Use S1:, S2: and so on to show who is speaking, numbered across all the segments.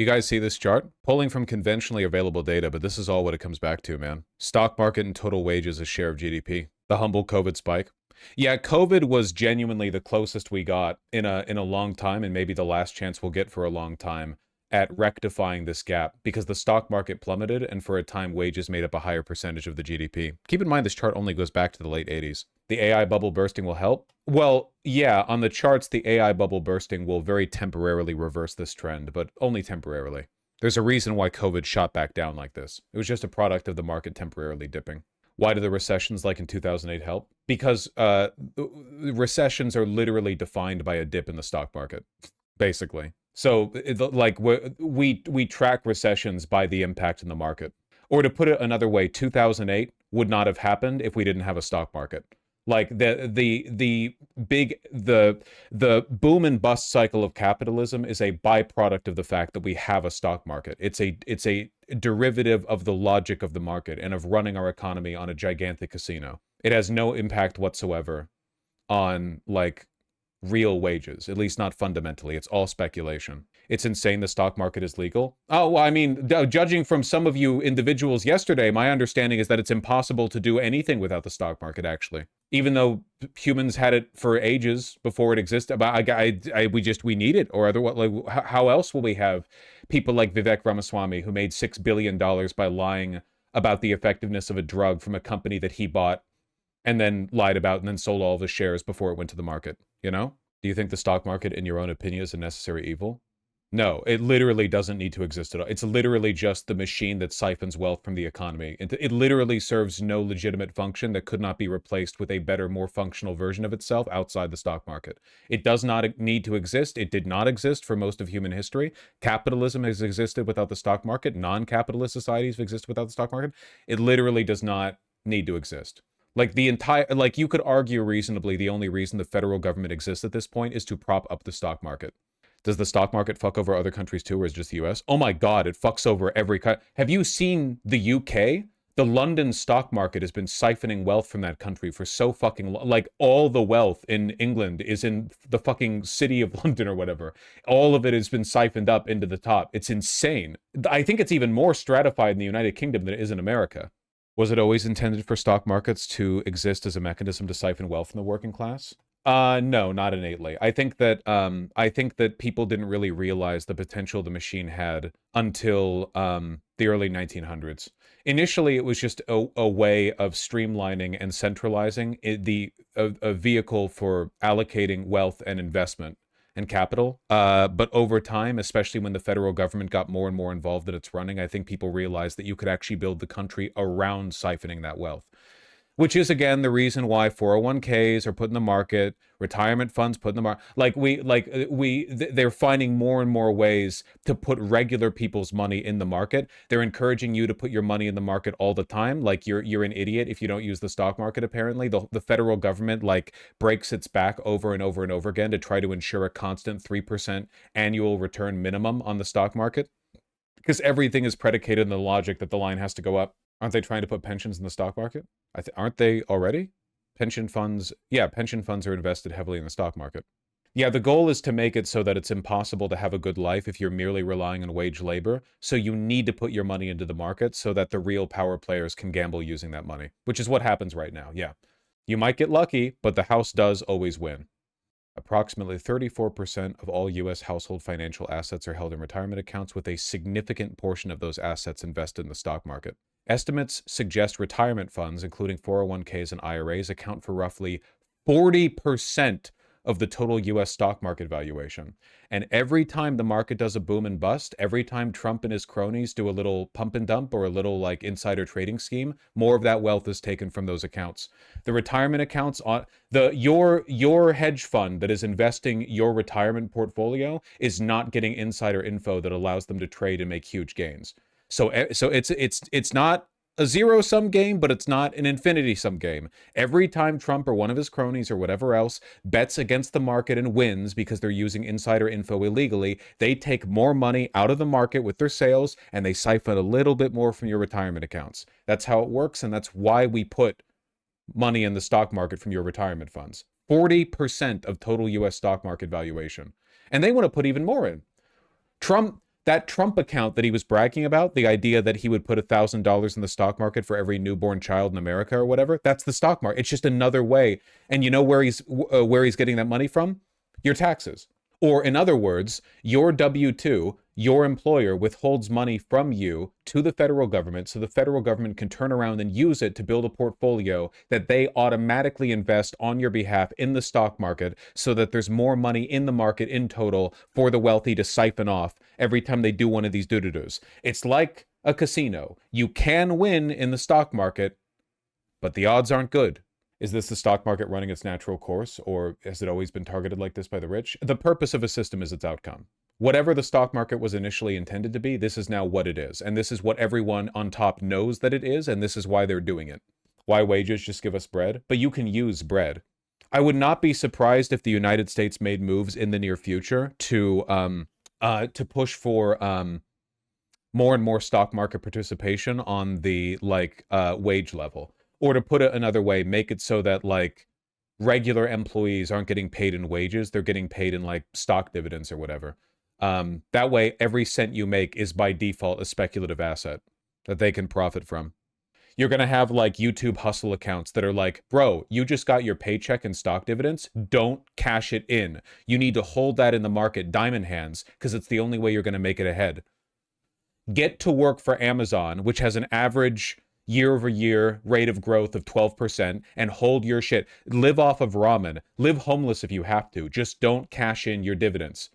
S1: You guys see this chart? Pulling from conventionally available data, but this is all what it comes back to, man. Stock market and total wages as share of GDP. The humble COVID spike. Yeah, COVID was genuinely the closest we got in a long time, and maybe the last chance we'll get for a long time at rectifying this gap, because the stock market plummeted and for a time wages made up a higher percentage of the GDP. Keep in mind this chart only goes back to the late 80s. The AI bubble bursting will help. Well, yeah, on the charts, the AI bubble bursting will very temporarily reverse this trend, but only temporarily. There's a reason why COVID shot back down like this. It was just a product of the market temporarily dipping. Why do the recessions like in 2008 help? Because recessions are literally defined by a dip in the stock market, basically. So, like, we track recessions by the impact in the market. Or to put it another way, 2008 would not have happened if we didn't have a stock market. Like the boom and bust cycle of capitalism is a byproduct of the fact that we have a stock market. It's a derivative of the logic of the market and of running our economy on a gigantic casino. It has no impact whatsoever on, like, real wages, at least not fundamentally. It's all speculation. It's insane the stock market is legal. Oh, well, I mean, judging from some of you individuals yesterday, my understanding is that it's impossible to do anything without the stock market, actually. Even though humans had it for ages before it existed, but we need it, or otherwise, like, how else will we have people like Vivek Ramaswamy, who made $6 billion by lying about the effectiveness of a drug from a company that he bought and then lied about and then sold all of his shares before it went to the market, you know? Do you think the stock market, in your own opinion, is a necessary evil? No, it literally doesn't need to exist at all. It's literally just the machine that siphons wealth from the economy. It literally serves no legitimate function that could not be replaced with a better, more functional version of itself outside the stock market. It does not need to exist. It did not exist for most of human history. Capitalism has existed without the stock market. Non-capitalist societies have existed without the stock market. It literally does not need to exist. Like, you could argue reasonably the only reason the federal government exists at this point is to prop up the stock market. Does the stock market fuck over other countries too, or is it just the US? Oh my God, it fucks over every country. Have you seen the UK? The London stock market has been siphoning wealth from that country for so fucking long. Like, all the wealth in England is in the fucking city of London or whatever. All of it has been siphoned up into the top. It's insane. I think it's even more stratified in the United Kingdom than it is in America. Was it always intended for stock markets to exist as a mechanism to siphon wealth from the working class? No, not innately. I think that people didn't really realize the potential the machine had until the early 1900s. Initially, it was just a way of streamlining and centralizing a vehicle for allocating wealth and investment and capital. But over time, especially when the federal government got more and more involved in its running, I think people realized that you could actually build the country around siphoning that wealth. Which is, again, the reason why 401ks are put in the market, retirement funds put in the market. They're finding more and more ways to put regular people's money in the market. They're encouraging you to put your money in the market all the time. Like, you're an idiot if you don't use the stock market, apparently. The federal government, like, breaks its back over and over and over again to try to ensure a constant 3% annual return minimum on the stock market. Because everything is predicated on the logic that the line has to go up. Aren't they trying to put pensions in the stock market? Aren't they already? Pension funds are invested heavily in the stock market. Yeah, the goal is to make it so that it's impossible to have a good life if you're merely relying on wage labor. So you need to put your money into the market so that the real power players can gamble using that money, which is what happens right now. Yeah. You might get lucky, but the house does always win. Approximately 34% of all U.S. household financial assets are held in retirement accounts, with a significant portion of those assets invested in the stock market. Estimates suggest retirement funds, including 401ks and IRAs, account for roughly 40% of the total U.S. stock market valuation. And every time the market does a boom and bust, every time Trump and his cronies do a little pump and dump or a little, like, insider trading scheme, more of that wealth is taken from those accounts. The retirement accounts on your hedge fund that is investing your retirement portfolio is not getting insider info that allows them to trade and make huge gains. So it's not a zero-sum game, but it's not an infinity-sum game. Every time Trump or one of his cronies or whatever else bets against the market and wins because they're using insider info illegally, they take more money out of the market with their sales, and they siphon a little bit more from your retirement accounts. That's how it works, and that's why we put money in the stock market from your retirement funds. 40% of total U.S. stock market valuation. And they want to put even more in. Trump, That Trump account that he was bragging about, the idea that he would put $1,000 in the stock market for every newborn child in America or whatever, that's the stock market. It's just another way. And you know where he's getting that money from? Your taxes. Or in other words, your W-2, your employer withholds money from you to the federal government so the federal government can turn around and use it to build a portfolio that they automatically invest on your behalf in the stock market so that there's more money in the market in total for the wealthy to siphon off every time they do one of these doo-doo-doos. It's like a casino. You can win in the stock market, but the odds aren't good. Is this the stock market running its natural course, or has it always been targeted like this by the rich? The purpose of a system is its outcome. Whatever the stock market was initially intended to be, this is now what it is. And this is what everyone on top knows that it is, and this is why they're doing it. Why wages just give us bread? But you can use bread. I would not be surprised if the United States made moves in the near future to push for more and more stock market participation on the wage level. Or to put it another way, make it so that like regular employees aren't getting paid in wages, they're getting paid in like stock dividends or whatever. That way, every cent you make is by default a speculative asset that they can profit from. You're going to have like YouTube hustle accounts that are like, bro, you just got your paycheck in stock dividends. Don't cash it in. You need to hold that in the market diamond hands because it's the only way you're going to make it ahead. Get to work for Amazon, which has an average year-over-year rate of growth of 12%, and hold your shit. Live off of ramen. Live homeless if you have to. Just don't cash in your dividends.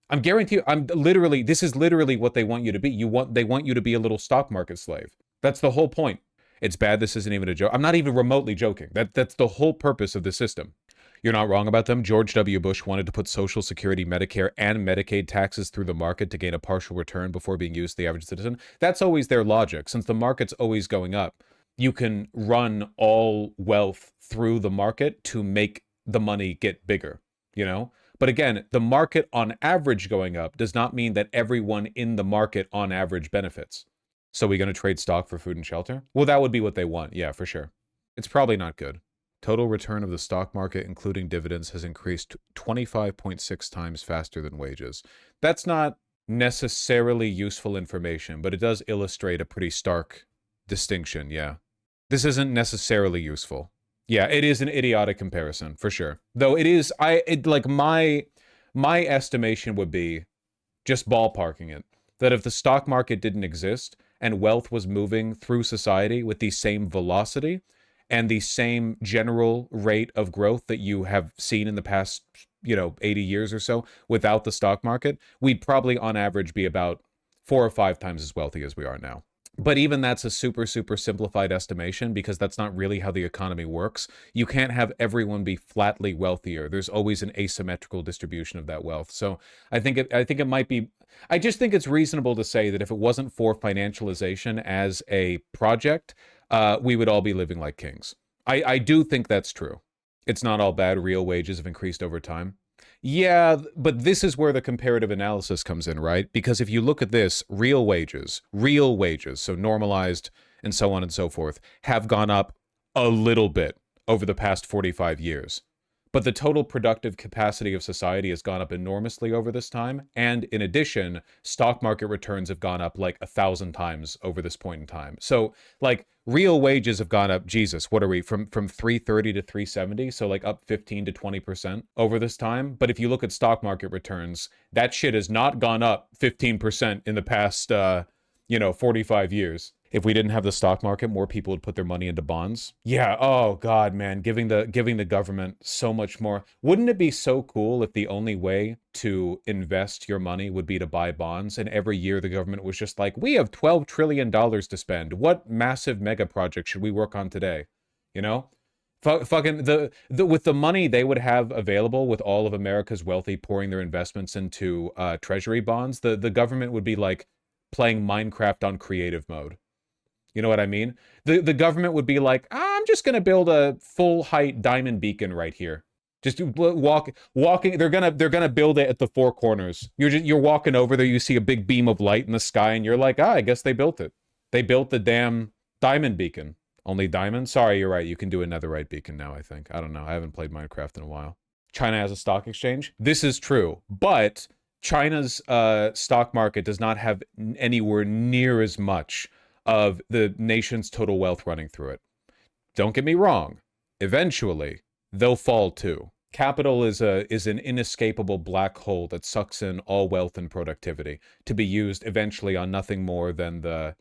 S1: I'm guarantee you, this is literally what they want you to be. They want you to be a little stock market slave. That's the whole point. It's bad this isn't even a joke. I'm not even remotely joking. That's the whole purpose of the system. You're not wrong about them. George W. Bush wanted to put Social Security, Medicare, and Medicaid taxes through the market to gain a partial return before being used to the average citizen. That's always their logic. Since the market's always going up, you can run all wealth through the market to make the money get bigger, you know? But again, the market on average going up does not mean that everyone in the market on average benefits. So we're going to trade stock for food and shelter? Well, that would be what they want. Yeah, for sure. It's probably not good. Total return of the stock market, including dividends, has increased 25.6 times faster than wages. That's not necessarily useful information, but it does illustrate a pretty stark distinction, yeah. This isn't necessarily useful. Yeah, it is an idiotic comparison, for sure. Though it is, my estimation would be, just ballparking it, that if the stock market didn't exist and wealth was moving through society with the same velocity, and the same general rate of growth that you have seen in the past, 80 years or so without the stock market, we'd probably on average be about 4 or 5 times as wealthy as we are now. But even that's a super, super simplified estimation because that's not really how the economy works. You can't have everyone be flatly wealthier. There's always an asymmetrical distribution of that wealth. So I think it might be, I just think it's reasonable to say that if it wasn't for financialization as a project, we would all be living like kings. I do think that's true. It's not all bad. Real wages have increased over time. Yeah, but this is where the comparative analysis comes in, right? Because if you look at this, real wages, so normalized and so on and so forth, have gone up a little bit over the past 45 years. But the total productive capacity of society has gone up enormously over this time. And in addition, stock market returns have gone up like 1,000 times over this point in time. So like real wages have gone up, Jesus, what are we, from 330 to 370? So like up 15 to 20% over this time. But if you look at stock market returns, that shit has not gone up 15% in the past, 45 years. If we didn't have the stock market, more people would put their money into bonds. Yeah, oh God, man, giving the government so much more. Wouldn't it be so cool if the only way to invest your money would be to buy bonds, and every year the government was just like, we have $12 trillion to spend. What massive mega project should we work on today? You know? Fucking with the money they would have available, with all of America's wealthy pouring their investments into treasury bonds, the government would be like playing Minecraft on creative mode. You know what I mean? The government would be like, I'm just going to build a full height diamond beacon right here. Just walking. They're gonna build it at the 4 corners. You're walking over there. You see a big beam of light in the sky, and you're like, I guess they built it. They built the damn diamond beacon. Only diamond? Sorry, you're right. You can do a netherite beacon now, I think. I don't know. I haven't played Minecraft in a while. China has a stock exchange. This is true, but China's stock market does not have anywhere near as much of the nation's total wealth running through it. Don't get me wrong. Eventually, they'll fall too. Capital is an inescapable black hole that sucks in all wealth and productivity to be used eventually on nothing more than the,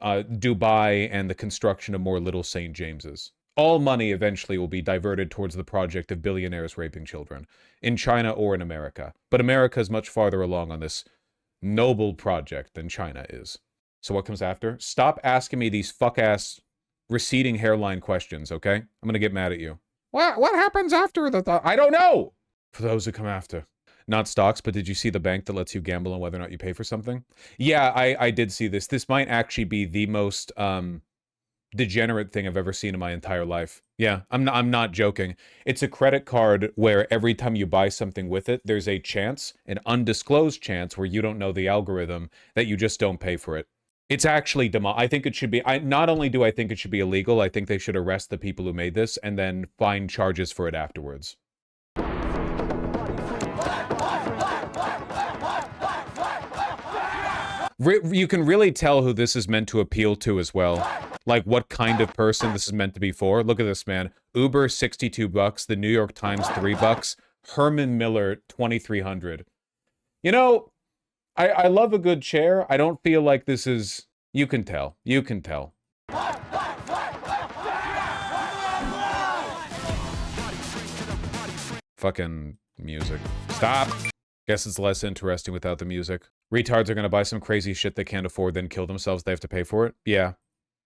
S1: Dubai and the construction of more little St. James's. All money eventually will be diverted towards the project of billionaires raping children, in China or in America. But America is much farther along on this noble project than China is. So what comes after? Stop asking me these fuck-ass receding hairline questions, okay? I'm gonna get mad at you. What happens after the I don't know! For those who come after. Not stocks, but did you see the bank that lets you gamble on whether or not you pay for something? Yeah, I did see this. This might actually be the most degenerate thing I've ever seen in my entire life. Yeah, I'm not joking. It's a credit card where every time you buy something with it, there's a chance, an undisclosed chance where you don't know the algorithm, that you just don't pay for it. It's actually I think it should be. Not only do I think it should be illegal, I think they should arrest the people who made this and then find charges for it afterwards. You can really tell who this is meant to appeal to as well. Like what kind of person this is meant to be for. Look at this, man. Uber, $62. The New York Times, $3. Herman Miller, 2,300. You know, I love a good chair. I don't feel like this is... You can tell. You can tell. Fucking music. Stop! Guess it's less interesting without the music. Retards are gonna buy some crazy shit they can't afford, then kill themselves. They have to pay for it? Yeah.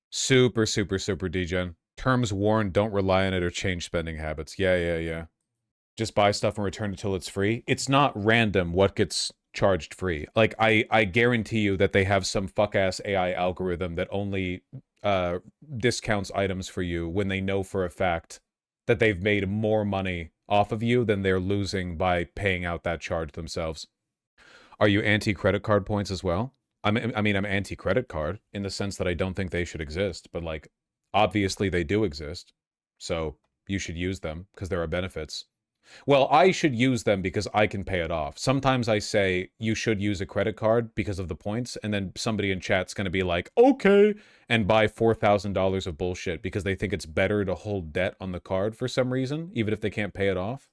S1: Super, super, super degen. Terms warned, don't rely on it or change spending habits. Yeah. Just buy stuff and return it till it's free. It's not random what gets charged free. Like, I guarantee you that they have some fuck-ass AI algorithm that only discounts items for you when they know for a fact that they've made more money off of you than they're losing by paying out that charge themselves. Are you anti-credit card points as well? I'm anti-credit card in the sense that I don't think they should exist, but like, obviously they do exist. So you should use them because there are benefits. Well, I should use them because I can pay it off. Sometimes I say you should use a credit card because of the points, and then somebody in chat's going to be like, okay, and buy $4,000 of bullshit because they think it's better to hold debt on the card for some reason, even if they can't pay it off.